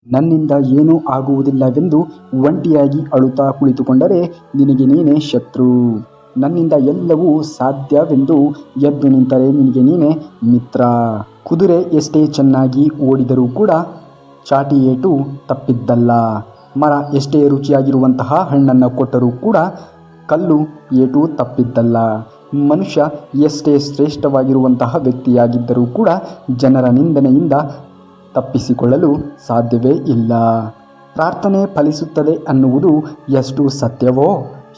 ನನ್ನಿಂದ ಏನೂ ಆಗುವುದಿಲ್ಲವೆಂದು ಒಂಟಿಯಾಗಿ ಅಳುತ್ತಾ ಕುಳಿತುಕೊಂಡರೆ ನಿನಗೆ ನೀನೇ ಶತ್ರು. ನನ್ನಿಂದ ಎಲ್ಲವೂ ಸಾಧ್ಯವೆಂದು ಎದ್ದು ನಿಂತರೆ ನಿನಗೆ ನೀನೇ ಮಿತ್ರ. ಕುದುರೆ ಎಷ್ಟೇ ಚೆನ್ನಾಗಿ ಓಡಿದರೂ ಕೂಡ ಚಾಟಿ ಏಟು ತಪ್ಪಿದ್ದಲ್ಲ. ಮರ ಎಷ್ಟೇ ರುಚಿಯಾಗಿರುವಂತಹ ಹಣ್ಣನ್ನು ಕೊಟ್ಟರೂ ಕೂಡ ಕಲ್ಲು ಏಟು ತಪ್ಪಿದ್ದಲ್ಲ. ಮನುಷ್ಯ ಎಷ್ಟೇ ಶ್ರೇಷ್ಠವಾಗಿರುವಂತಹ ವ್ಯಕ್ತಿಯಾಗಿದ್ದರೂ ಕೂಡ ಜನರ ನಿಂದನೆಯಿಂದ ತಪ್ಪಿಸಿಕೊಳ್ಳಲು ಸಾಧ್ಯವೇ ಇಲ್ಲ. ಪ್ರಾರ್ಥನೆ ಫಲಿಸುತ್ತದೆ ಅನ್ನುವುದು ಎಷ್ಟು ಸತ್ಯವೋ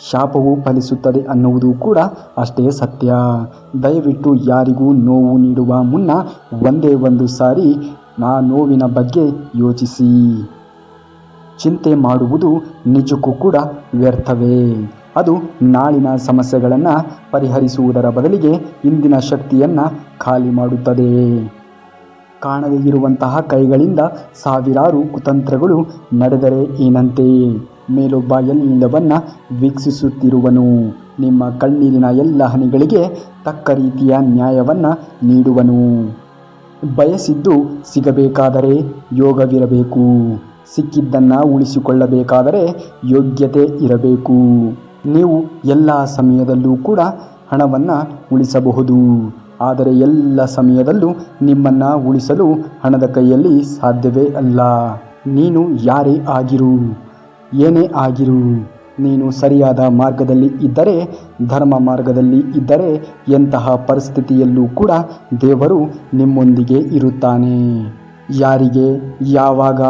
ಶಾಪವು ಫಲಿಸುತ್ತದೆ ಅನ್ನುವುದು ಕೂಡ ಅಷ್ಟೇ ಸತ್ಯ. ದಯವಿಟ್ಟು ಯಾರಿಗೂ ನೋವು ನೀಡುವ ಮುನ್ನ ಒಂದೇ ಒಂದು ಸಾರಿ ಆ ನೋವಿನ ಬಗ್ಗೆ ಯೋಚಿಸಿ. ಚಿಂತೆ ಮಾಡುವುದು ನಿಜಕ್ಕೂ ಕೂಡ ವ್ಯರ್ಥವೇ. ಅದು ನಾಳಿನ ಸಮಸ್ಯೆಗಳನ್ನು ಪರಿಹರಿಸುವುದರ ಬದಲಿಗೆ ಇಂದಿನ ಶಕ್ತಿಯನ್ನು ಖಾಲಿ ಮಾಡುತ್ತದೆ. ಕಾಣದೇ ಇರುವಂತಹ ಕೈಗಳಿಂದ ಸಾವಿರಾರು ಕುತಂತ್ರಗಳು ನಡೆದರೆ ಏನಂತೆ? ಮೇಲೊಬ್ಬ ಎಲ್ಲವನ್ನ ವೀಕ್ಷಿಸುತ್ತಿರುವನು. ನಿಮ್ಮ ಕಣ್ಣೀರಿನ ಎಲ್ಲ ಹನಿಗಳಿಗೆ ತಕ್ಕ ರೀತಿಯ ನ್ಯಾಯವನ್ನು ನೀಡುವನು. ಬಯಸಿದ್ದು ಸಿಗಬೇಕಾದರೆ ಯೋಗವಿರಬೇಕು. ಸಿಕ್ಕಿದ್ದನ್ನು ಉಳಿಸಿಕೊಳ್ಳಬೇಕಾದರೆ ಯೋಗ್ಯತೆ ಇರಬೇಕು. ನೀವು ಎಲ್ಲ ಸಮಯದಲ್ಲೂ ಕೂಡ ಹಣವನ್ನು ಉಳಿಸಬಹುದು, ಆದರೆ ಎಲ್ಲ ಸಮಯದಲ್ಲೂ ನಿಮ್ಮನ್ನು ಉಳಿಸಲು ಹಣದ ಕೈಯಲ್ಲಿ ಸಾಧ್ಯವೇ ಅಲ್ಲ. ನೀನು ಯಾರೇ ಆಗಿರು, ಏನೇ ಆಗಿರು, ನೀನು ಸರಿಯಾದ ಮಾರ್ಗದಲ್ಲಿ ಇದ್ದರೆ, ಧರ್ಮ ಮಾರ್ಗದಲ್ಲಿ ಇದ್ದರೆ ಎಂತಹ ಪರಿಸ್ಥಿತಿಯಲ್ಲೂ ಕೂಡ ದೇವರು ನಿಮ್ಮೊಂದಿಗೆ ಇರುತ್ತಾನೆ. ಯಾರಿಗೆ ಯಾವಾಗ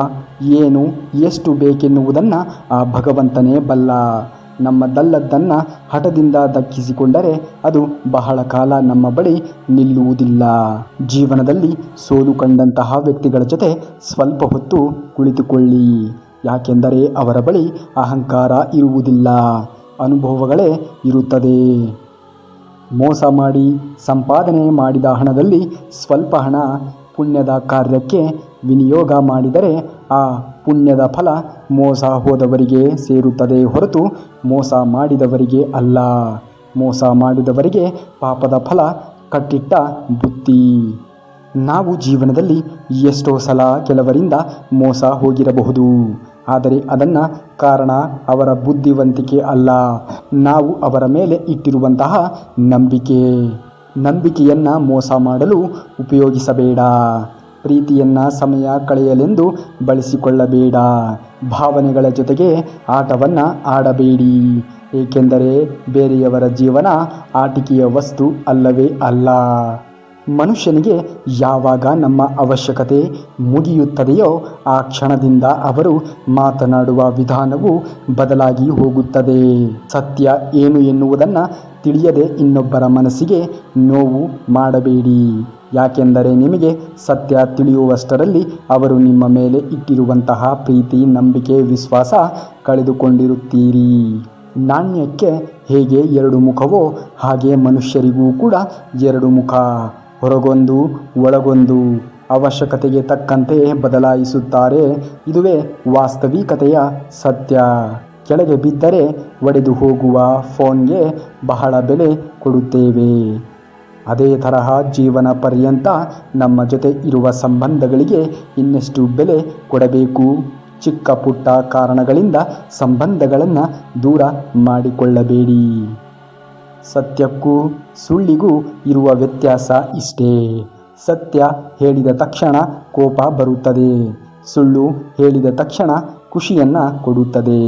ಏನು ಎಷ್ಟು ಬೇಕೆನ್ನುವುದನ್ನು ಆ ಭಗವಂತನೇ ಬಲ್ಲ. ನಮ್ಮದಲ್ಲದ್ದನ್ನು ಹಠದಿಂದ ದಕ್ಕಿಸಿಕೊಂಡರೆ ಅದು ಬಹಳ ಕಾಲ ನಮ್ಮ ಬಳಿ ನಿಲ್ಲುವುದಿಲ್ಲ. ಜೀವನದಲ್ಲಿ ಸೋಲು ಕಂಡಂತಹ ವ್ಯಕ್ತಿಗಳ ಜೊತೆ ಸ್ವಲ್ಪ ಹೊತ್ತು ಕುಳಿತುಕೊಳ್ಳಿ. ಯಾಕೆಂದರೆ ಅವರ ಬಳಿ ಅಹಂಕಾರ ಇರುವುದಿಲ್ಲ, ಅನುಭವಗಳೇ ಇರುತ್ತದೆ. ಮೋಸ ಮಾಡಿ ಸಂಪಾದನೆ ಮಾಡಿದ ಹಣದಲ್ಲಿ ಸ್ವಲ್ಪ ಹಣ ಪುಣ್ಯದ ಕಾರ್ಯಕ್ಕೆ ವಿನಿಯೋಗ ಮಾಡಿದರೆ ಆ ಪುಣ್ಯದ ಫಲ ಮೋಸ ಹೋದವರಿಗೆ ಸೇರುತ್ತದೆ ಹೊರತು ಮೋಸ ಮಾಡಿದವರಿಗೆ ಅಲ್ಲ. ಮೋಸ ಮಾಡಿದವರಿಗೆ ಪಾಪದ ಫಲ ಕಟ್ಟಿಟ್ಟ ಬುತ್ತಿ. ನಾವು ಜೀವನದಲ್ಲಿ ಎಷ್ಟೋ ಸಲ ಕೆಲವರಿಂದ ಮೋಸ ಹೋಗಿರಬಹುದು, ಆದರೆ ಅದನ್ನು ಕಾರಣ ಅವರ ಬುದ್ಧಿವಂತಿಕೆ ಅಲ್ಲ, ನಾವು ಅವರ ಮೇಲೆ ಇಟ್ಟಿರುವಂತಹ ನಂಬಿಕೆ. ನಂಬಿಕೆಯನ್ನು ಮೋಸ ಮಾಡಲು ಉಪಯೋಗಿಸಬೇಡ. ಪ್ರೀತಿಯನ್ನು ಸಮಯ ಕಳೆಯಲೆಂದು ಬಳಸಿಕೊಳ್ಳಬೇಡ. ಭಾವನೆಗಳ ಜೊತೆಗೆ ಆಟವನ್ನು ಆಡಬೇಡಿ. ಏಕೆಂದರೆ ಬೇರೆಯವರ ಜೀವನ ಆಟಿಕೆಯ ವಸ್ತು ಅಲ್ಲವೇ ಅಲ್ಲ. ಮನುಷ್ಯನಿಗೆ ಯಾವಾಗ ನಮ್ಮ ಅವಶ್ಯಕತೆ ಮುಗಿಯುತ್ತದೆಯೋ ಆ ಕ್ಷಣದಿಂದ ಅವರು ಮಾತನಾಡುವ ವಿಧಾನವು ಬದಲಾಗಿ ಹೋಗುತ್ತದೆ. ಸತ್ಯ ಏನು ಎನ್ನುವುದನ್ನು ತಿಳಿಯದೆ ಇನ್ನೊಬ್ಬರ ಮನಸ್ಸಿಗೆ ನೋವು ಮಾಡಬೇಡಿ. ಯಾಕೆಂದರೆ ನಿಮಗೆ ಸತ್ಯ ತಿಳಿಯುವಷ್ಟರಲ್ಲಿ ಅವರು ನಿಮ್ಮ ಮೇಲೆ ಇಟ್ಟಿರುವಂತಹ ಪ್ರೀತಿ, ನಂಬಿಕೆ, ವಿಶ್ವಾಸ ಕಳೆದುಕೊಂಡಿರುತ್ತೀರಿ. ನಾಣ್ಯಕ್ಕೆ ಹೇಗೆ ಎರಡು ಮುಖವೋ ಹಾಗೆ ಮನುಷ್ಯರಿಗೂ ಕೂಡ ಎರಡು ಮುಖ. ಹೊರಗೊಂದು ಒಳಗೊಂದು. ಅವಶ್ಯಕತೆಗೆ ತಕ್ಕಂತೆ ಬದಲಾಯಿಸುತ್ತಾರೆ. ಇದುವೇ ವಾಸ್ತವಿಕತೆಯ ಸತ್ಯ. ಕೆಳಗೆ ಬಿದ್ದರೆ ಒಡೆದು ಹೋಗುವ ಫೋನ್ಗೆ ಬಹಳ ಬೆಲೆ ಕೊಡುತ್ತೇವೆ. ಅದೇ ತರಹ ಜೀವನ ಪರ್ಯಂತ ನಮ್ಮ ಜೊತೆ ಇರುವ ಸಂಬಂಧಗಳಿಗೆ ಇನ್ನೆಷ್ಟು ಬೆಲೆ ಕೊಡಬೇಕು. ಚಿಕ್ಕ ಪುಟ್ಟ ಕಾರಣಗಳಿಂದ ಸಂಬಂಧಗಳನ್ನು ದೂರ ಮಾಡಿಕೊಳ್ಳಬೇಡಿ. ಸತ್ಯಕ್ಕೂ ಸುಳ್ಳಿಗೂ ಇರುವ ವ್ಯತ್ಯಾಸ ಇಷ್ಟೇ. ಸತ್ಯ ಹೇಳಿದ ತಕ್ಷಣ ಕೋಪ ಬರುತ್ತದೆ, ಸುಳ್ಳು ಹೇಳಿದ ತಕ್ಷಣ ಖುಷಿಯನ್ನು ಕೊಡುತ್ತದೆ.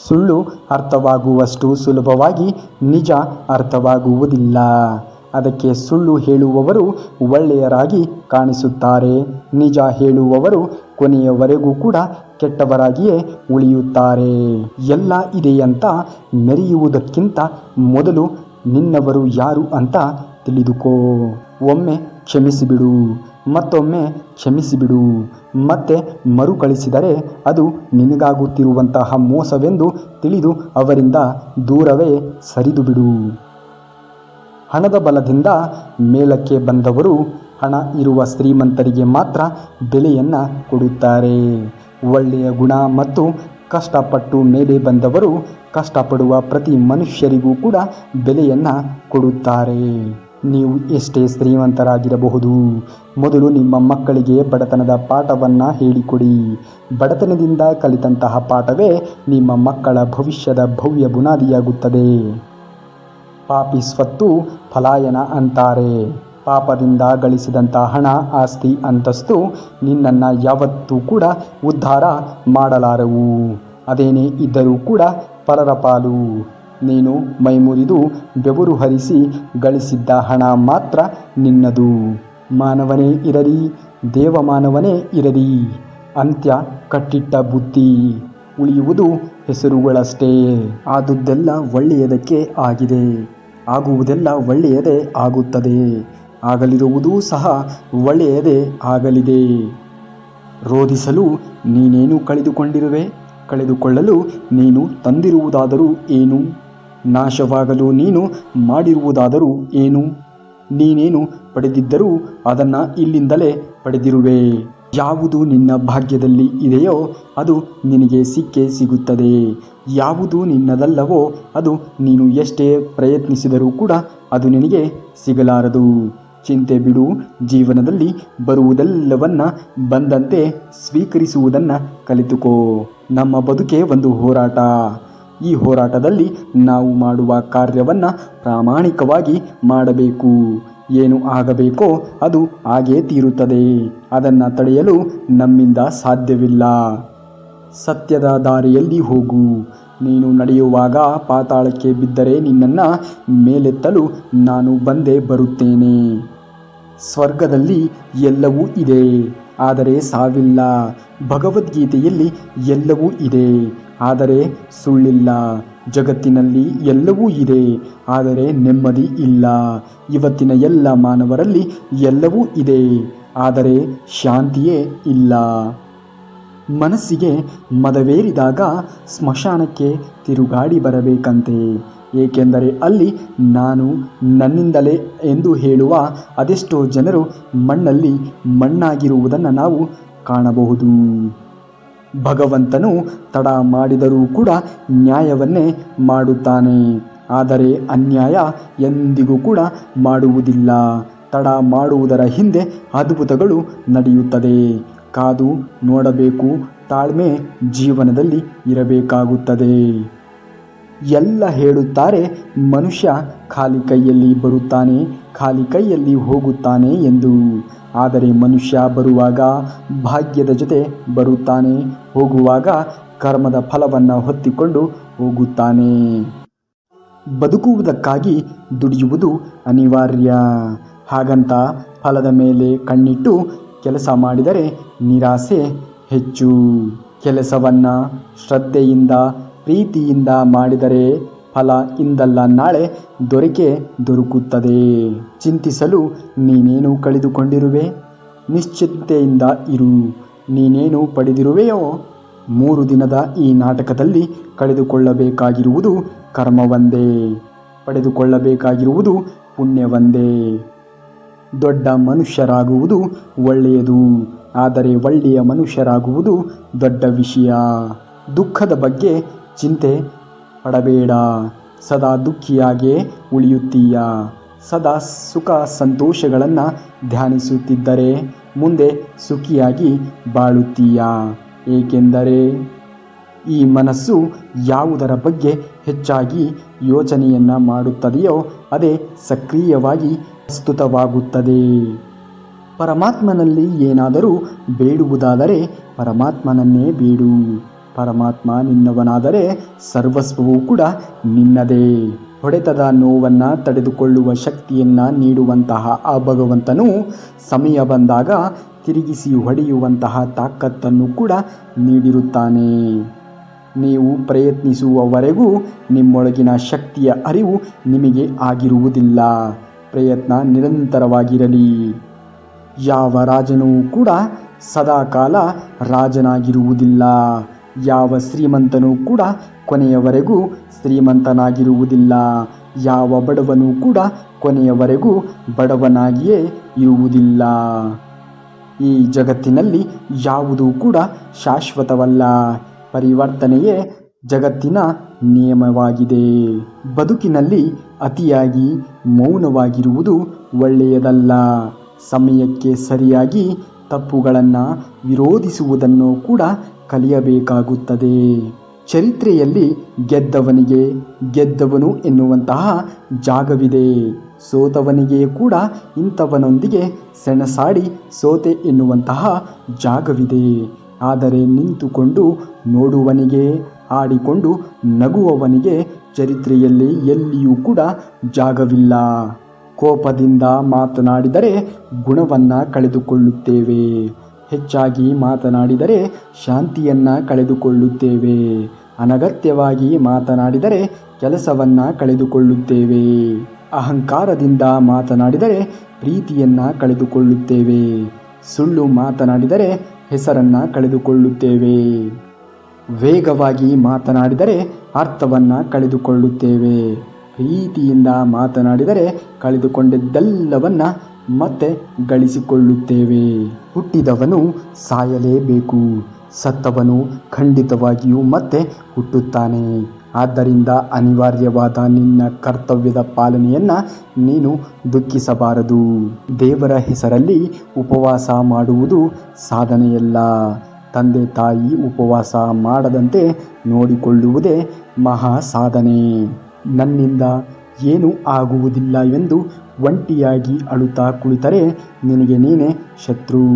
ಸುಳ್ಳು ಅರ್ಥವಾಗುವಷ್ಟು ಸುಲಭವಾಗಿ ನಿಜ ಅರ್ಥವಾಗುವುದಿಲ್ಲ. ಅದಕ್ಕೆ ಸುಳ್ಳು ಹೇಳುವವರು ಒಳ್ಳೆಯರಾಗಿ ಕಾಣಿಸುತ್ತಾರೆ, ನಿಜ ಹೇಳುವವರು ಕೊನೆಯವರೆಗೂ ಕೂಡ ಕೆಟ್ಟವರಾಗಿಯೇ ಉಳಿಯುತ್ತಾರೆ. ಎಲ್ಲ ಇದೆಯಂತ ಮೆರೆಯುವುದಕ್ಕಿಂತ ಮೊದಲು ನಿನ್ನವರು ಯಾರು ಅಂತ ತಿಳಿದುಕೋ. ಒಮ್ಮೆ ಕ್ಷಮಿಸಿಬಿಡು, ಮತ್ತೊಮ್ಮೆ ಕ್ಷಮಿಸಿಬಿಡು, ಮತ್ತೆ ಮರುಕಳಿಸಿದರೆ ಅದು ನಿನಗಾಗುತ್ತಿರುವಂತಹ ಮೋಸವೆಂದು ತಿಳಿದು ಅವರಿಂದ ದೂರವೇ ಸರಿದು ಬಿಡು. ಹಣದ ಬಲದಿಂದ ಮೇಲಕ್ಕೆ ಬಂದವರು ಹಣ ಇರುವ ಶ್ರೀಮಂತರಿಗೆ ಮಾತ್ರ ಬೆಲೆಯನ್ನು ಕೊಡುತ್ತಾರೆ. ಒಳ್ಳೆಯ ಗುಣ ಮತ್ತು ಕಷ್ಟಪಟ್ಟು ಮೇಲೆ ಬಂದವರು ಕಷ್ಟಪಡುವ ಪ್ರತಿ ಮನುಷ್ಯರಿಗೂ ಕೂಡ ಬೆಲೆಯನ್ನು ಕೊಡುತ್ತಾರೆ. ನೀವು ಎಷ್ಟೇ ಶ್ರೀಮಂತರಾಗಿರಬಹುದು, ಮೊದಲು ನಿಮ್ಮ ಮಕ್ಕಳಿಗೆ ಬಡತನದ ಪಾಠವನ್ನು ಹೇಳಿಕೊಡಿ. ಬಡತನದಿಂದ ಕಲಿತಂತಹ ಪಾಠವೇ ನಿಮ್ಮ ಮಕ್ಕಳ ಭವಿಷ್ಯದ ಭವ್ಯ ಬುನಾದಿಯಾಗುತ್ತದೆ. ಪಾಪಿ ಸ್ವತ್ತು ಪಲಾಯನ ಅಂತಾರೆ. ಪಾಪದಿಂದ ಗಳಿಸಿದಂಥ ಹಣ, ಆಸ್ತಿ, ಅಂತಸ್ತು ನಿನ್ನನ್ನು ಯಾವತ್ತೂ ಕೂಡ ಉದ್ಧಾರ ಮಾಡಲಾರವು. ಅದೇನೇ ಇದ್ದರೂ ಕೂಡ ಪರರ ಪಾಲು. ನೀನು ಮೈಮುರಿದು ಬೆವರು ಹರಿಸಿ ಗಳಿಸಿದ್ದ ಹಣ ಮಾತ್ರ ನಿನ್ನದು. ಮಾನವನೇ ಇರಲಿ, ದೇವಮಾನವನೇ ಇರಲಿ, ಅಂತ್ಯ ಕಟ್ಟಿಟ್ಟ ಬುದ್ಧಿ. ಉಳಿಯುವುದು ಹೆಸರುಗಳಷ್ಟೇ. ಆದುದೆಲ್ಲ ಒಳ್ಳೆಯದಕ್ಕೆ ಆಗಿದೆ, ಆಗುವುದೆಲ್ಲ ಒಳ್ಳೆಯದೇ ಆಗುತ್ತದೆ, ಆಗಲಿರುವುದೂ ಸಹ ಒಳ್ಳೆಯದೇ ಆಗಲಿದೆ. ರೋಧಿಸಲು ನೀನೇನು ಕಳೆದುಕೊಂಡಿರುವೆ? ಕಳೆದುಕೊಳ್ಳಲು ನೀನು ತಂದಿರುವುದಾದರೂ ಏನು? ನಾಶವಾಗಲು ನೀನು ಮಾಡಿರುವುದಾದರೂ ಏನು? ನೀನೇನು ಪಡೆದಿದ್ದರೂ ಅದನ್ನು ಇಲ್ಲಿಂದಲೇ ಪಡೆದಿರುವೆ. ಯಾವುದು ನಿನ್ನ ಭಾಗ್ಯದಲ್ಲಿ ಇದೆಯೋ ಅದು ನಿನಗೆ ಸಿಕ್ಕೇ ಸಿಗುತ್ತದೆ. ಯಾವುದು ನಿನ್ನದಲ್ಲವೋ ಅದು ನೀನು ಎಷ್ಟೇ ಪ್ರಯತ್ನಿಸಿದರೂ ಕೂಡ ಅದು ನಿನಗೆ ಸಿಗಲಾರದು. ಚಿಂತೆ ಬಿಡು. ಜೀವನದಲ್ಲಿ ಬರುವುದೆಲ್ಲವನ್ನ ಬಂದಂತೆ ಸ್ವೀಕರಿಸುವುದನ್ನು ಕಲಿತುಕೋ. ನಮ್ಮ ಬದುಕೆ ಒಂದು ಹೋರಾಟ. ಈ ಹೋರಾಟದಲ್ಲಿ ನಾವು ಮಾಡುವ ಕಾರ್ಯವನ್ನು ಪ್ರಾಮಾಣಿಕವಾಗಿ ಮಾಡಬೇಕು. ಏನು ಆಗಬೇಕೋ ಅದು ಆಗೇ ತೀರುತ್ತದೆ. ಅದನ್ನು ತಡೆಯಲು ನಮ್ಮಿಂದ ಸಾಧ್ಯವಿಲ್ಲ. ಸತ್ಯದ ದಾರಿಯಲ್ಲಿ ಹೋಗು. ನೀನು ನಡೆಯುವಾಗ ಪಾತಾಳಕ್ಕೆ ಬಿದ್ದರೆ ನಿನ್ನನ್ನು ಮೇಲೆತ್ತಲು ನಾನು ಬಂದೇ ಬರುತ್ತೇನೆ. ಸ್ವರ್ಗದಲ್ಲಿ ಎಲ್ಲವೂ ಇದೆ, ಆದರೆ ಸಾವಿಲ್ಲ. ಭಗವದ್ಗೀತೆಯಲ್ಲಿ ಎಲ್ಲವೂ ಇದೆ, ಆದರೆ ಸುಳ್ಳಿಲ್ಲ. ಜಗತ್ತಿನಲ್ಲಿ ಎಲ್ಲವೂ ಇದೆ, ಆದರೆ ನೆಮ್ಮದಿ ಇಲ್ಲ. ಇವತ್ತಿನ ಎಲ್ಲ ಮಾನವರಲ್ಲಿ ಎಲ್ಲವೂ ಇದೆ, ಆದರೆ ಶಾಂತಿಯೇ ಇಲ್ಲ. ಮನಸ್ಸಿಗೆ ಮದವೇರಿದಾಗ ಸ್ಮಶಾನಕ್ಕೆ ತಿರುಗಾಡಿ ಬರಬೇಕಂತೆ. ಏಕೆಂದರೆ ಅಲ್ಲಿ ನಾನು ನನ್ನಿಂದಲೇ ಎಂದು ಹೇಳುವ ಅದೆಷ್ಟೋ ಜನರು ಮಣ್ಣಲ್ಲಿ ಮಣ್ಣಾಗಿರುವುದನ್ನು ನಾವು ಕಾಣಬಹುದು. ಭಗವಂತನು ತಡ ಮಾಡಿದರೂ ಕೂಡ ನ್ಯಾಯವನ್ನೇ ಮಾಡುತ್ತಾನೆ, ಆದರೆ ಅನ್ಯಾಯ ಎಂದಿಗೂ ಕೂಡ ಮಾಡುವುದಿಲ್ಲ. ತಡ ಮಾಡುವುದರ ಹಿಂದೆ ಅದ್ಭುತಗಳು ನಡೆಯುತ್ತದೆ. ಕಾದು ನೋಡಬೇಕು. ತಾಳ್ಮೆ ಜೀವನದಲ್ಲಿ ಇರಬೇಕಾಗುತ್ತದೆ. ಎಲ್ಲ ಹೇಳುತ್ತಾರೆ ಮನುಷ್ಯ ಖಾಲಿ ಕೈಯಲ್ಲಿ ಬರುತ್ತಾನೆ, ಖಾಲಿ ಕೈಯಲ್ಲಿ ಹೋಗುತ್ತಾನೆ ಎಂದು. ಆದರೆ ಮನುಷ್ಯ ಬರುವಾಗ ಭಾಗ್ಯದ ಜೊತೆ ಬರುತ್ತಾನೆ, ಹೋಗುವಾಗ ಕರ್ಮದ ಫಲವನ್ನು ಹೊತ್ತಿಕೊಂಡು ಹೋಗುತ್ತಾನೆ. ಬದುಕುವುದಕ್ಕಾಗಿ ದುಡಿಯುವುದು ಅನಿವಾರ್ಯ. ಹಾಗಂತ ಫಲದ ಮೇಲೆ ಕಣ್ಣಿಟ್ಟು ಕೆಲಸ ಮಾಡಿದರೆ ನಿರಾಸೆ ಹೆಚ್ಚು. ಕೆಲಸವನ್ನು ಶ್ರದ್ಧೆಯಿಂದ ಪ್ರೀತಿಯಿಂದ ಮಾಡಿದರೆ ಫಲ ಇಂದಲ್ಲ ನಾಳೆ ದೊರಕುತ್ತದೆ. ಚಿಂತಿಸಲು ನೀನೇನು ಕಳೆದುಕೊಂಡಿರುವೆ? ನಿಶ್ಚಿಂತೆಯಿಂದ ಇರು. ನೀನೇನು ಪಡೆದಿರುವೆಯೋ? 3 ದಿನದ ಈ ನಾಟಕದಲ್ಲಿ ಕಳೆದುಕೊಳ್ಳಬೇಕಾಗಿರುವುದು ಕರ್ಮವೊಂದೇ, ಪಡೆದುಕೊಳ್ಳಬೇಕಾಗಿರುವುದು ಪುಣ್ಯವೊಂದೇ. ದೊಡ್ಡ ಮನುಷ್ಯರಾಗುವುದು ಒಳ್ಳೆಯದು, ಆದರೆ ಒಳ್ಳೆಯ ಮನುಷ್ಯರಾಗುವುದು ದೊಡ್ಡ ವಿಷಯ. ದುಃಖದ ಬಗ್ಗೆ ಚಿಂತೆ ಪಡಬೇಡ. ಸದಾ ದುಃಖಿಯಾಗೇ ಉಳಿಯುತ್ತೀಯ. ಸದಾ ಸುಖ ಸಂತೋಷಗಳನ್ನು ಧ್ಯಾನಿಸುತ್ತಿದ್ದರೆ ಮುಂದೆ ಸುಖಿಯಾಗಿ ಬಾಳುತ್ತೀಯ. ಏಕೆಂದರೆ ಈ ಮನಸ್ಸು ಯಾವುದರ ಬಗ್ಗೆ ಹೆಚ್ಚಾಗಿ ಯೋಚನೆಯನ್ನು ಮಾಡುತ್ತದೆಯೋ ಅದೇ ಸಕ್ರಿಯವಾಗಿ ಪ್ರಸ್ತುತವಾಗುತ್ತದೆ. ಪರಮಾತ್ಮನಲ್ಲಿ ಏನಾದರೂ ಬೇಡುವುದಾದರೆ ಪರಮಾತ್ಮನನ್ನೇ ಬೇಡು. ಪರಮಾತ್ಮ ನಿನ್ನವನಾದರೆ ಸರ್ವಸ್ವವೂ ಕೂಡ ನಿನ್ನದೇ. ಹೊಡೆತದ ನೋವನ್ನು ತಡೆದುಕೊಳ್ಳುವ ಶಕ್ತಿಯನ್ನು ನೀಡುವಂತಹ ಆ ಭಗವಂತನು ಸಮಯ ಬಂದಾಗ ತಿರುಗಿಸಿ ಹೊಡೆಯುವಂತಹ ತಾಕತ್ತನ್ನು ಕೂಡ ನೀಡಿರುತ್ತಾನೆ. ನೀವು ಪ್ರಯತ್ನಿಸುವವರೆಗೂ ನಿಮ್ಮೊಳಗಿನ ಶಕ್ತಿಯ ಅರಿವು ನಿಮಗೆ ಆಗಿರುವುದಿಲ್ಲ. ಪ್ರಯತ್ನ ನಿರಂತರವಾಗಿರಲಿ. ಯಾವ ರಾಜನೂ ಕೂಡ ಸದಾಕಾಲ ರಾಜನಾಗಿರುವುದಿಲ್ಲ. ಯಾವ ಶ್ರೀಮಂತನೂ ಕೂಡ ಕೊನೆಯವರೆಗೂ ಶ್ರೀಮಂತನಾಗಿರುವುದಿಲ್ಲ. ಯಾವ ಬಡವನೂ ಕೂಡ ಕೊನೆಯವರೆಗೂ ಬಡವನಾಗಿಯೇ ಇರುವುದಿಲ್ಲ. ಈ ಜಗತ್ತಿನಲ್ಲಿ ಯಾವುದೂ ಕೂಡ ಶಾಶ್ವತವಲ್ಲ. ಪರಿವರ್ತನೆಯೇ ಜಗತ್ತಿನ ನಿಯಮವಾಗಿದೆ. ಬದುಕಿನಲ್ಲಿ ಅತಿಯಾಗಿ ಮೌನವಾಗಿರುವುದು ಒಳ್ಳೆಯದಲ್ಲ. ಸಮಯಕ್ಕೆ ಸರಿಯಾಗಿ ತಪ್ಪುಗಳನ್ನು ವಿರೋಧಿಸುವುದನ್ನು ಕೂಡ ಕಲಿಯಬೇಕಾಗುತ್ತದೆ. ಚರಿತ್ರೆಯಲ್ಲಿ ಗೆದ್ದವನಿಗೆ ಗೆದ್ದವನು ಎನ್ನುವಂತಹ ಜಾಗವಿದೆ. ಸೋತವನಿಗೆ ಕೂಡ ಇಂಥವನೊಂದಿಗೆ ಸೆಣಸಾಡಿ ಸೋತೆ ಎನ್ನುವಂತಹ ಜಾಗವಿದೆ. ಆದರೆ ನಿಂತುಕೊಂಡು ನೋಡುವವನಿಗೆ, ಆಡಿಕೊಂಡು ನಗುವವನಿಗೆ ಚರಿತ್ರೆಯಲ್ಲಿ ಎಲ್ಲಿಯೂ ಕೂಡ ಜಾಗವಿಲ್ಲ. ಕೋಪದಿಂದ ಮಾತನಾಡಿದರೆ ಗುಣವನ್ನು ಕಳೆದುಕೊಳ್ಳುತ್ತೇವೆ. ಹೆಚ್ಚಾಗಿ ಮಾತನಾಡಿದರೆ ಶಾಂತಿಯನ್ನು ಕಳೆದುಕೊಳ್ಳುತ್ತೇವೆ. ಅನಗತ್ಯವಾಗಿ ಮಾತನಾಡಿದರೆ ಕೆಲಸವನ್ನು ಕಳೆದುಕೊಳ್ಳುತ್ತೇವೆ. ಅಹಂಕಾರದಿಂದ ಮಾತನಾಡಿದರೆ ಪ್ರೀತಿಯನ್ನು ಕಳೆದುಕೊಳ್ಳುತ್ತೇವೆ. ಸುಳ್ಳು ಮಾತನಾಡಿದರೆ ಹೆಸರನ್ನು ಕಳೆದುಕೊಳ್ಳುತ್ತೇವೆ. ವೇಗವಾಗಿ ಮಾತನಾಡಿದರೆ ಅರ್ಥವನ್ನು ಕಳೆದುಕೊಳ್ಳುತ್ತೇವೆ. ಪ್ರೀತಿಯಿಂದ ಮಾತನಾಡಿದರೆ ಕಳೆದುಕೊಂಡಿದ್ದೆಲ್ಲವನ್ನ ಮತ್ತೆ ಗಳಿಸಿಕೊಳ್ಳುತ್ತೇವೆ. ಹುಟ್ಟಿದವನು ಸಾಯಲೇಬೇಕು, ಸತ್ತವನು ಖಂಡಿತವಾಗಿಯೂ ಮತ್ತೆ ಹುಟ್ಟುತ್ತಾನೆ. ಆದ್ದರಿಂದ ಅನಿವಾರ್ಯವಾದ ನಿನ್ನ ಕರ್ತವ್ಯದ ಪಾಲನೆಯನ್ನು ನೀನು ದುಃಖಿಸಬಾರದು. ದೇವರ ಹೆಸರಲ್ಲಿ ಉಪವಾಸ ಮಾಡುವುದು ಸಾಧನೆಯಲ್ಲ. ತಂದೆ ತಾಯಿ ಉಪವಾಸ ಮಾಡದಂತೆ ನೋಡಿಕೊಳ್ಳುವುದೇ ಮಹಾ ಸಾಧನೆ. ನನ್ನಿಂದ ಏನೂ ಆಗುವುದಿಲ್ಲ ಎಂದು ಒಂಟಿಯಾಗಿ ಅಳುತ್ತಾ ಕುಳಿತರೆ ನಿನಗೆ ನೀನೇ ಶತ್ರು.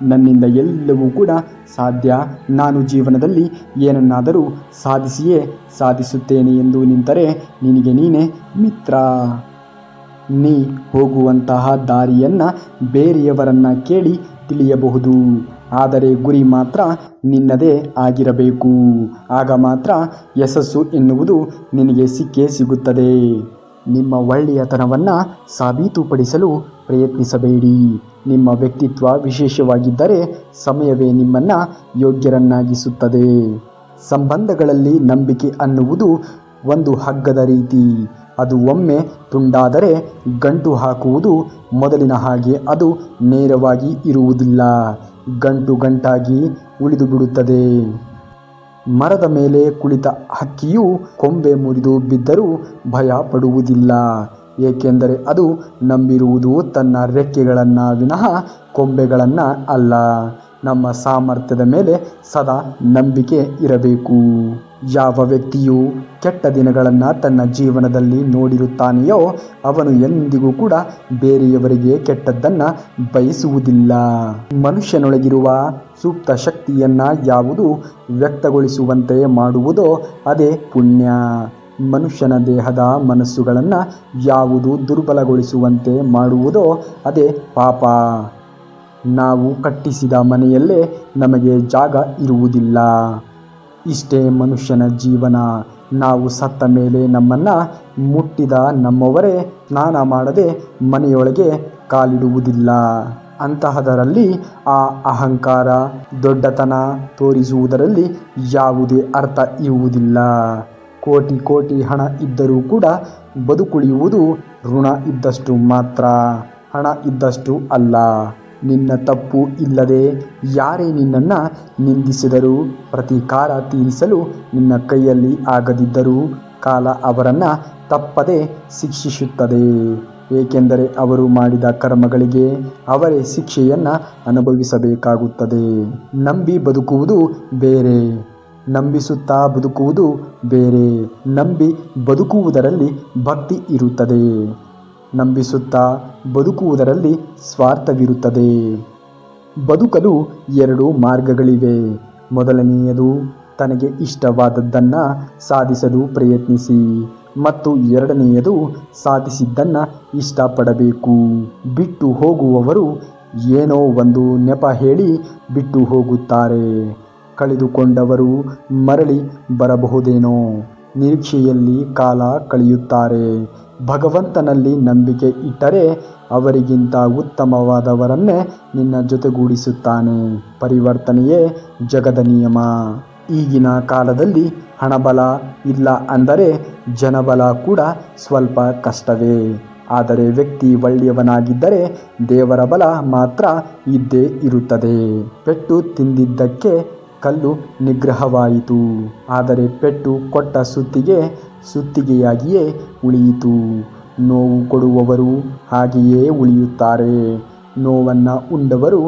ನನ್ನಿಂದ ಎಲ್ಲವೂ ಕೂಡ ಸಾಧ್ಯ, ನಾನು ಜೀವನದಲ್ಲಿ ಏನನ್ನಾದರೂ ಸಾಧಿಸಿಯೇ ಸಾಧಿಸುತ್ತೇನೆ ಎಂದು ನಿಂತರೆ ನಿನಗೆ ನೀನೇ ಮಿತ್ರ. ನೀ ಹೋಗುವಂತಹ ದಾರಿಯನ್ನು ಬೇರೆಯವರನ್ನು ಕೇಳಿ ತಿಳಿಯಬಹುದು, ಆದರೆ ಗುರಿ ಮಾತ್ರ ನಿನ್ನದೇ ಆಗಿರಬೇಕು. ಆಗ ಮಾತ್ರ ಯಶಸ್ಸು ಎನ್ನುವುದು ನಿನಗೆ ಸಿಕ್ಕೇ ಸಿಗುತ್ತದೆ. ನಿಮ್ಮ ಒಳ್ಳೆಯತನವನ್ನು ಸಾಬೀತುಪಡಿಸಲು ಪ್ರಯತ್ನಿಸಬೇಡಿ. ನಿಮ್ಮ ವ್ಯಕ್ತಿತ್ವ ವಿಶೇಷವಾಗಿದ್ದರೆ ಸಮಯವೇ ನಿಮ್ಮನ್ನು ಯೋಗ್ಯರನ್ನಾಗಿಸುತ್ತದೆ. ಸಂಬಂಧಗಳಲ್ಲಿ ನಂಬಿಕೆ ಅನ್ನುವುದು ಒಂದು ಹಗ್ಗದ ರೀತಿ. ಅದು ಒಮ್ಮೆ ತುಂಡಾದರೆ ಗಂಟು ಹಾಕುವುದು ಮೊದಲಿನ ಹಾಗೆ ಅದು ನೇರವಾಗಿ ಇರುವುದಿಲ್ಲ, ಗಂಟು ಗಂಟಾಗಿ ಉಳಿದು ಬಿಡುತ್ತದೆ. ಮರದ ಮೇಲೆ ಕುಳಿತ ಹಕ್ಕಿಯು ಕೊಂಬೆ ಮುರಿದು ಬಿದ್ದರೂ ಭಯ ಪಡುವುದಿಲ್ಲ, ಏಕೆಂದರೆ ಅದು ನಂಬಿರುವುದು ತನ್ನ ರೆಕ್ಕೆಗಳನ್ನು ವಿನಃ ಕೊಂಬೆಗಳನ್ನು ಅಲ್ಲ. ನಮ್ಮ ಸಾಮರ್ಥ್ಯದ ಮೇಲೆ ಸದಾ ನಂಬಿಕೆ ಇರಬೇಕು. ಯಾವ ವ್ಯಕ್ತಿಯು ಕೆಟ್ಟ ದಿನಗಳನ್ನು ತನ್ನ ಜೀವನದಲ್ಲಿ ನೋಡಿರುತ್ತಾನೆಯೋ ಅವನು ಎಂದಿಗೂ ಕೂಡ ಬೇರೆಯವರಿಗೆ ಕೆಟ್ಟದ್ದನ್ನು ಬಯಸುವುದಿಲ್ಲ. ಮನುಷ್ಯನೊಳಗಿರುವ ಸೂಕ್ತ ಶಕ್ತಿಯನ್ನು ಯಾವುದು ವ್ಯಕ್ತಗೊಳಿಸುವಂತೆ ಮಾಡುವುದೋ ಅದೇ ಪುಣ್ಯ. ಮನುಷ್ಯನ ದೇಹದ ಮನಸ್ಸುಗಳನ್ನು ಯಾವುದು ದುರ್ಬಲಗೊಳಿಸುವಂತೆ ಮಾಡುವುದೋ ಅದೇ ಪಾಪ. ನಾವು ಕಟ್ಟಿಸಿದ ಮನೆಯಲ್ಲೇ ನಮಗೆ ಜಾಗ ಇರುವುದಿಲ್ಲ. ಇಷ್ಟೇ ಮನುಷ್ಯನ ಜೀವನ. ನಾವು ಸತ್ತ ಮೇಲೆ ನಮ್ಮನ್ನು ಮುಟ್ಟಿದ ನಮ್ಮವರೇ ಸ್ನಾನ ಮಾಡದೆ ಮನೆಯೊಳಗೆ ಕಾಲಿಡುವುದಿಲ್ಲ. ಅಂತಹದರಲ್ಲಿ ಆ ಅಹಂಕಾರ, ದೊಡ್ಡತನ ತೋರಿಸುವುದರಲ್ಲಿ ಯಾವುದೇ ಅರ್ಥ ಇರುವುದಿಲ್ಲ. ಕೋಟಿ ಕೋಟಿ ಹಣ ಇದ್ದರೂ ಕೂಡ ಬದುಕುಳಿಯುವುದು ಋಣ ಇದ್ದಷ್ಟು ಮಾತ್ರ, ಹಣ ಇದ್ದಷ್ಟು ಅಲ್ಲ. ನಿನ್ನ ತಪ್ಪು ಇಲ್ಲದೆ ಯಾರೇ ನಿನ್ನನ್ನು ನಿಂದಿಸಿದರೂ ಪ್ರತೀಕಾರ ತೀರಿಸಲು ನಿನ್ನ ಕೈಯಲ್ಲಿ ಆಗದಿದ್ದರೂ ಕಾಲ ಅವರನ್ನು ತಪ್ಪದೆ ಶಿಕ್ಷಿಸುತ್ತದೆ. ಏಕೆಂದರೆ ಅವರು ಮಾಡಿದ ಕರ್ಮಗಳಿಗೆ ಅವರೇ ಶಿಕ್ಷೆಯನ್ನು ಅನುಭವಿಸಬೇಕಾಗುತ್ತದೆ. ನಂಬಿ ಬದುಕುವುದು ಬೇರೆ, ನಂಬಿಸುತ್ತಾ ಬದುಕುವುದು ಬೇರೆ. ನಂಬಿ ಬದುಕುವುದರಲ್ಲಿ ಭಕ್ತಿ ಇರುತ್ತದೆ, ನಂಬಿಸುತ್ತಾ ಬದುಕುವುದರಲ್ಲಿ ಸ್ವಾರ್ಥವಿರುತ್ತದೆ. ಬದುಕಲು ಎರಡು ಮಾರ್ಗಗಳಿವೆ. ಮೊದಲನೆಯದು ತನಗೆ ಇಷ್ಟವಾದದ್ದನ್ನು ಸಾಧಿಸಲು ಪ್ರಯತ್ನಿಸಿ, ಮತ್ತು ಎರಡನೆಯದು ಸಾಧಿಸಿದ್ದನ್ನು ಇಷ್ಟಪಡಬೇಕು. ಬಿಟ್ಟು ಹೋಗುವವರು ಏನೋ ಒಂದು ನೆಪ ಹೇಳಿ ಬಿಟ್ಟು ಹೋಗುತ್ತಾರೆ. ಕಳೆದುಕೊಂಡವರು ಮರಳಿ ಬರಬಹುದೇನೋ ನಿರೀಕ್ಷೆಯಲ್ಲಿ ಕಾಲ ಕಳೆಯುತ್ತಾರೆ. ಭಗವಂತನಲ್ಲಿ ನಂಬಿಕೆ ಇಟ್ಟರೆ ಅವರಿಗಿಂತ ಉತ್ತಮವಾದವರನ್ನೇ ನಿನ್ನ ಜೊತೆಗೂಡಿಸುತ್ತಾನೆ. ಪರಿವರ್ತನೆಯೇ ಜಗದ ನಿಯಮ. ಈಗಿನ ಕಾಲದಲ್ಲಿ ಹಣಬಲ ಇಲ್ಲ ಅಂದರೆ ಜನಬಲ ಕೂಡ ಸ್ವಲ್ಪ ಕಷ್ಟವೇ. ಆದರೆ ವ್ಯಕ್ತಿ ಒಳ್ಳೆಯವನಾಗಿದ್ದರೆ ದೇವರ ಬಲ ಮಾತ್ರ ಇದ್ದೇ ಇರುತ್ತದೆ. ಪೆಟ್ಟು ತಿಂದಿದ್ದಕ್ಕೆ ಕಲ್ಲು ನಿಗ್ರಹವಾಯಿತು. ಆದರೆ ಪೆಟ್ಟು ಕೊಟ್ಟ ಸುತ್ತಿಗೆಯಾಗಿಯೇ ಉಳಿಯಿತು. ನೋವು ಕೊಡುವವರು ಹಾಗೆಯೇ ಉಳಿಯುತ್ತಾರೆ. ನೋವನ್ನು ಉಂಡವರು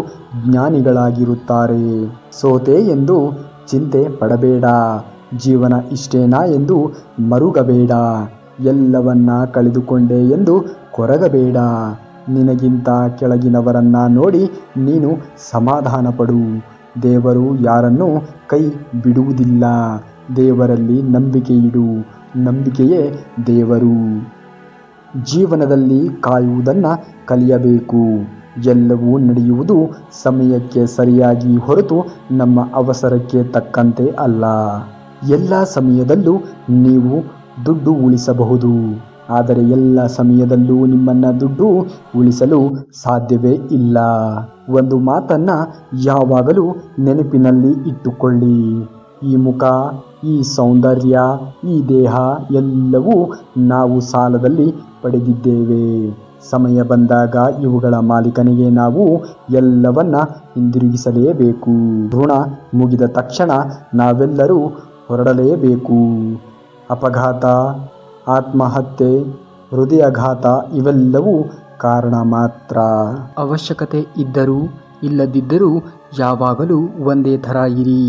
ಜ್ಞಾನಿಗಳಾಗಿರುತ್ತಾರೆ. ಸೋತೆ ಎಂದು ಚಿಂತೆ ಪಡಬೇಡ. ಜೀವನ ಇಷ್ಟೇನಾ ಎಂದು ಮರುಗಬೇಡ. ಎಲ್ಲವನ್ನ ಕಳೆದುಕೊಂಡೆ ಎಂದು ಕೊರಗಬೇಡ. ನಿನಗಿಂತ ಕೆಳಗಿನವರನ್ನ ನೋಡಿ ನೀನು ಸಮಾಧಾನ ಪಡು. ದೇವರು ಯಾರನ್ನೂ ಕೈ ಬಿಡುವುದಿಲ್ಲ. ದೇವರಲ್ಲಿ ನಂಬಿಕೆ ಇಡು. ನಂಬಿಕೆಯೇ ದೇವರು. ಜೀವನದಲ್ಲಿ ಕಾಯುವುದನ್ನು ಕಲಿಯಬೇಕು. ಎಲ್ಲವೂ ನಡೆಯುವುದು ಸಮಯಕ್ಕೆ ಸರಿಯಾಗಿ ಹೊರತು ನಮ್ಮ ಅವಸರಕ್ಕೆ ತಕ್ಕಂತೆ ಅಲ್ಲ. ಎಲ್ಲ ಸಮಯದಲ್ಲೂ ನೀವು ದುಡ್ಡು ಉಳಿಸಬಹುದು. ಆದರೆ ಎಲ್ಲ ಸಮಯದಲ್ಲೂ ನಿಮ್ಮನ್ನು ದುಡ್ಡು ಉಳಿಸಲು ಸಾಧ್ಯವೇ ಇಲ್ಲ. ಒಂದು ಮಾತನ್ನು ಯಾವಾಗಲೂ ನೆನಪಿನಲ್ಲಿ ಇಟ್ಟುಕೊಳ್ಳಿ. ಈ ಮುಖ, ಈ ಸೌಂದರ್ಯ, ಈ ದೇಹ ಎಲ್ಲವೂ ನಾವು ಸಾಲದಲ್ಲಿ ಪಡೆದಿದ್ದೇವೆ. ಸಮಯ ಬಂದಾಗ ಇವುಗಳ ಮಾಲೀಕನಿಗೆ ನಾವು ಎಲ್ಲವನ್ನ ಹಿಂದಿರುಗಿಸಲೇಬೇಕು. ಋಣ ಮುಗಿದ ತಕ್ಷಣ ನಾವೆಲ್ಲರೂ ಹೊರಡಲೇಬೇಕು. ಅಪಘಾತ, ಆತ್ಮಹತ್ಯೆ, ಹೃದಯಾಘಾತ ಇವೆಲ್ಲವೂ ಕಾರಣ ಮಾತ್ರ. ಅವಶ್ಯಕತೆ ಇದ್ದರೂ ಇಲ್ಲದಿದ್ದರೂ ಯಾವಾಗಲೂ ಒಂದೇ ಥರ ಇರಿ.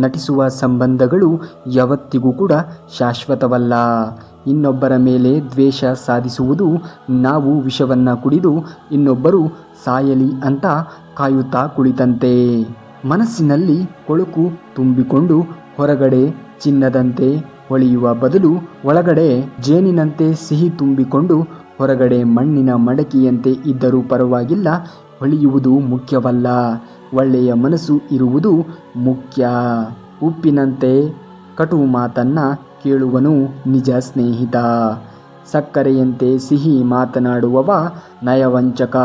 ನಟಿಸುವ ಸಂಬಂಧಗಳು ಯಾವತ್ತಿಗೂ ಕೂಡ ಶಾಶ್ವತವಲ್ಲ. ಇನ್ನೊಬ್ಬರ ಮೇಲೆ ದ್ವೇಷ ಸಾಧಿಸುವುದು ನಾವು ವಿಷವನ್ನು ಕುಡಿದು ಇನ್ನೊಬ್ಬರು ಸಾಯಲಿ ಅಂತ ಕಾಯುತ್ತಾ ಕುಳಿತಂತೆ. ಮನಸ್ಸಿನಲ್ಲಿ ಕೊಳುಕು ತುಂಬಿಕೊಂಡು ಹೊರಗಡೆ ಚಿನ್ನದಂತೆ ಹೊಳೆಯುವ ಬದಲು ಒಳಗಡೆ ಜೇನಿನಂತೆ ಸಿಹಿ ತುಂಬಿಕೊಂಡು ಹೊರಗಡೆ ಮಣ್ಣಿನ ಮಡಕೆಯಂತೆ ಇದ್ದರೂ ಪರವಾಗಿಲ್ಲ, ಹೊಳೆಯುವುದು ಮುಖ್ಯವಲ್ಲ. ಒಳ್ಳೆಯ ಮನಸ್ಸು ಇರುವುದು ಮುಖ್ಯ. ಉಪ್ಪಿನಂತೆ ಕಟು ಮಾತನ್ನ ಕೇಳುವನು ನಿಜ ಸ್ನೇಹಿತ. ಸಕ್ಕರೆಯಂತೆ ಸಿಹಿ ಮಾತನಾಡುವವ ನಯವಂಚಕ.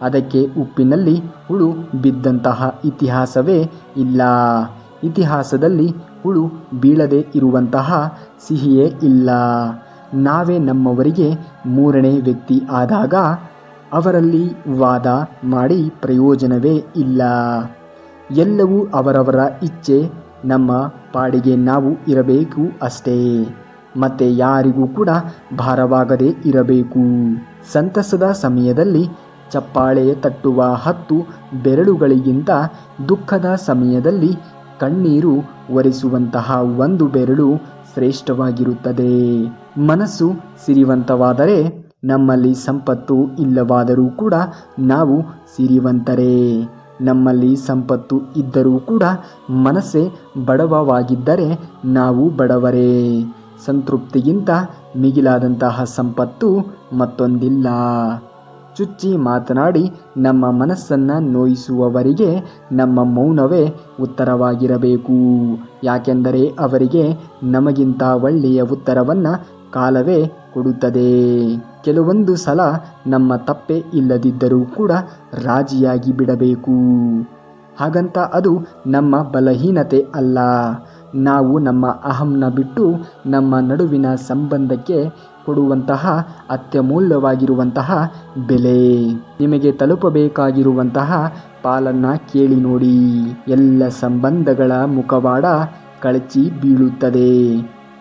ಅದಕ್ಕೆ ಉಪ್ಪಿನಲ್ಲಿ ಹುಳು ಬಿದ್ದಂತಹ ಇತಿಹಾಸವೇ ಇಲ್ಲ. ಇತಿಹಾಸದಲ್ಲಿ ಹುಳು ಬೀಳದೆ ಇರುವಂತಹ ಸಿಹಿಯೇ ಇಲ್ಲ. ನಾವೇ ನಮ್ಮವರಿಗೆ ಮೂರನೇ ವ್ಯಕ್ತಿ ಆದಾಗ ಅವರಲ್ಲಿ ವಾದ ಮಾಡಿ ಪ್ರಯೋಜನವೇ ಇಲ್ಲ. ಎಲ್ಲವೂ ಅವರವರ ಇಚ್ಛೆ. ನಮ್ಮ ಪಾಡಿಗೆ ನಾವು ಇರಬೇಕು ಅಷ್ಟೇ. ಮತ್ತೆ ಯಾರಿಗೂ ಕೂಡ ಭಾರವಾಗದೇ ಇರಬೇಕು. ಸಂತಸದ ಸಮಯದಲ್ಲಿ ಚಪ್ಪಾಳೆ ತಟ್ಟುವ 10 ಬೆರಳುಗಳಿಗಿಂತ ದುಃಖದ ಸಮಯದಲ್ಲಿ ಕಣ್ಣೀರು ಒರೆಸುವಂತಹ 1 ಬೆರಳು ಶ್ರೇಷ್ಠವಾಗಿರುತ್ತದೆ. ಮನಸ್ಸು ಸಿರಿವಂತವಾದರೆ ನಮ್ಮಲ್ಲಿ ಸಂಪತ್ತು ಇಲ್ಲವಾದರೂ ಕೂಡ ನಾವು ಸಿರಿವಂತರೇ. ನಮ್ಮಲ್ಲಿ ಸಂಪತ್ತು ಇದ್ದರೂ ಕೂಡ ಮನಸ್ಸೇ ಬಡವವಾಗಿದ್ದರೆ ನಾವು ಬಡವರೇ. ಸಂತೃಪ್ತಿಗಿಂತ ಮಿಗಿಲಾದಂತಹ ಸಂಪತ್ತು ಮತ್ತೊಂದಿಲ್ಲ. ಚುಚ್ಚಿ ಮಾತನಾಡಿ ನಮ್ಮ ಮನಸ್ಸನ್ನು ನೋಯಿಸುವವರಿಗೆ ನಮ್ಮ ಮೌನವೇ ಉತ್ತರವಾಗಿರಬೇಕು. ಯಾಕೆಂದರೆ ಅವರಿಗೆ ನಮಗಿಂತ ಒಳ್ಳೆಯ ಉತ್ತರವನ್ನು ಕಾಲವೇ ಕೊಡುತ್ತದೆ. ಕೆಲವೊಂದು ಸಲ ನಮ್ಮ ತಪ್ಪೇ ಇಲ್ಲದಿದ್ದರೂ ಕೂಡ ರಾಜಿಯಾಗಿ ಬಿಡಬೇಕು. ಹಾಗಂತ ಅದು ನಮ್ಮ ಬಲಹೀನತೆ ಅಲ್ಲ. ನಾವು ನಮ್ಮ ಅಹಂನ ಬಿಟ್ಟು ನಮ್ಮ ನಡುವಿನ ಸಂಬಂಧಕ್ಕೆ ಕೊಡುವಂತಹ ಅತ್ಯಮೂಲ್ಯವಾಗಿರುವಂತಹ ಬೆಲೆ. ನಿಮಗೆ ತಲುಪಬೇಕಾಗಿರುವಂತಹ ಪಾಲನ್ನ ಕೇಳಿ ನೋಡಿ. ಎಲ್ಲ ಸಂಬಂಧಗಳ ಮುಖವಾಡ ಕಳಚಿ ಬೀಳುತ್ತದೆ.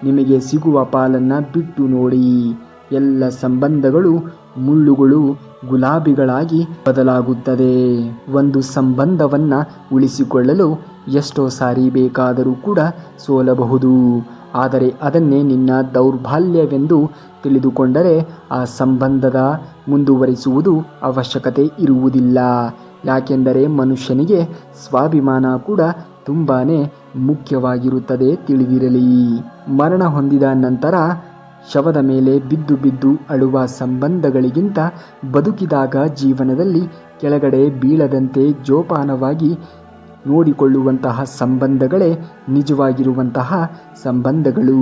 ನಿಮಗೆ ಸಿಗುವ ಪಾಲನ್ನ ಬಿಟ್ಟು ನೋಡಿ. ಎಲ್ಲ ಸಂಬಂಧಗಳು ಮುಳ್ಳುಗಳು ಗುಲಾಬಿಗಳಾಗಿ ಬದಲಾಗುತ್ತದೆ. ಒಂದು ಸಂಬಂಧವನ್ನು ಉಳಿಸಿಕೊಳ್ಳಲು ಎಷ್ಟೋ ಸಾರಿ ಬೇಕಾದರೂ ಕೂಡ ಸೋಲಬಹುದು. ಆದರೆ ಅದನ್ನೇ ನಿನ್ನ ದೌರ್ಬಲ್ಯವೆಂದು ತಿಳಿದುಕೊಂಡರೆ ಆ ಸಂಬಂಧದ ಮುಂದುವರಿಸುವುದು ಅವಶ್ಯಕತೆ ಇರುವುದಿಲ್ಲ. ಯಾಕೆಂದರೆ ಮನುಷ್ಯನಿಗೆ ಸ್ವಾಭಿಮಾನ ಕೂಡ ತುಂಬಾ ಮುಖ್ಯವಾಗಿರುತ್ತದೆ, ತಿಳಿದಿರಲಿ. ಮರಣ ಹೊಂದಿದ ನಂತರ ಶವದ ಮೇಲೆ ಬಿದ್ದು ಬಿದ್ದು ಅಳುವ ಸಂಬಂಧಗಳಿಗಿಂತ ಬದುಕಿದಾಗ ಜೀವನದಲ್ಲಿ ಕೆಳಗಡೆ ಬೀಳದಂತೆ ಜೋಪಾನವಾಗಿ ನೋಡಿಕೊಳ್ಳುವಂತಹ ಸಂಬಂಧಗಳೇ ನಿಜವಾಗಿರುವಂತಹ ಸಂಬಂಧಗಳು.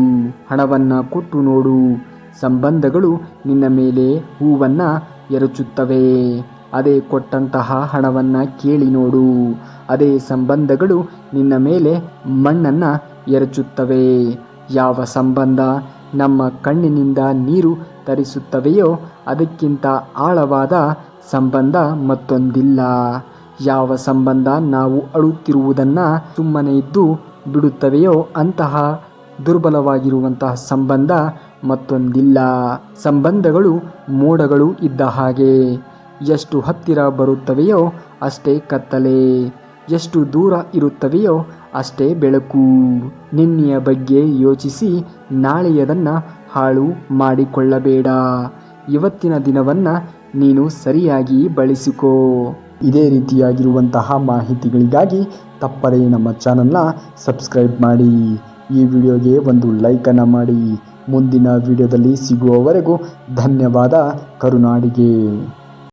ಹಣವನ್ನು ಕೊಟ್ಟು ನೋಡು, ಸಂಬಂಧಗಳು ನಿನ್ನ ಮೇಲೆ ಹೂವನ್ನು ಎರಚುತ್ತವೆ. ಅದೇ ಕೊಟ್ಟಂತಹ ಹಣವನ್ನು ಕೇಳಿ ನೋಡು, ಅದೇ ಸಂಬಂಧಗಳು ನಿನ್ನ ಮೇಲೆ ಮಣ್ಣನ್ನು ಎರಚುತ್ತವೆ. ಯಾವ ಸಂಬಂಧ ನಮ್ಮ ಕಣ್ಣಿನಿಂದ ನೀರು ತರಿಸುತ್ತವೆಯೋ ಅದಕ್ಕಿಂತ ಆಳವಾದ ಸಂಬಂಧ ಮತ್ತೊಂದಿಲ್ಲ. ಯಾವ ಸಂಬಂಧ ನಾವು ಅಳುತ್ತಿರುವುದನ್ನು ಸುಮ್ಮನೆ ಇದ್ದು ಬಿಡುತ್ತವೆಯೋ ಅಂತಹ ದುರ್ಬಲವಾಗಿರುವಂತಹ ಸಂಬಂಧ ಮತ್ತೊಂದಿಲ್ಲ. ಸಂಬಂಧಗಳು ಮೋಡಗಳು ಇದ್ದ ಹಾಗೆ, ಎಷ್ಟು ಹತ್ತಿರ ಬರುತ್ತವೆಯೋ ಅಷ್ಟೇ ಕತ್ತಲೆ, ಎಷ್ಟು ದೂರ ಇರುತ್ತವೆಯೋ ಅಷ್ಟೇ ಬೆಳಕು. ನಿನ್ನೆಯ ಬಗ್ಗೆ ಯೋಚಿಸಿ ನಾಳೆಯದನ್ನು ಹಾಳು ಮಾಡಿಕೊಳ್ಳಬೇಡ. ಇವತ್ತಿನ ದಿನವನ್ನು ನೀನು ಸರಿಯಾಗಿ ಬಳಸಿಕೋ. ಇದೇ ರೀತಿಯಾಗಿರುವಂತಹ ಮಾಹಿತಿಗಳಿಗಾಗಿ ತಪ್ಪದೇ ನಮ್ಮ ಚಾನಲ್ನ ಸಬ್ಸ್ಕ್ರೈಬ್ ಮಾಡಿ. ಈ ವಿಡಿಯೋಗೆ ಒಂದು ಲೈಕನ್ನು ಮಾಡಿ. ಮುಂದಿನ ವಿಡಿಯೋದಲ್ಲಿ ಸಿಗುವವರೆಗೂ ಧನ್ಯವಾದ. ಕರುನಾಡಿಗೆ.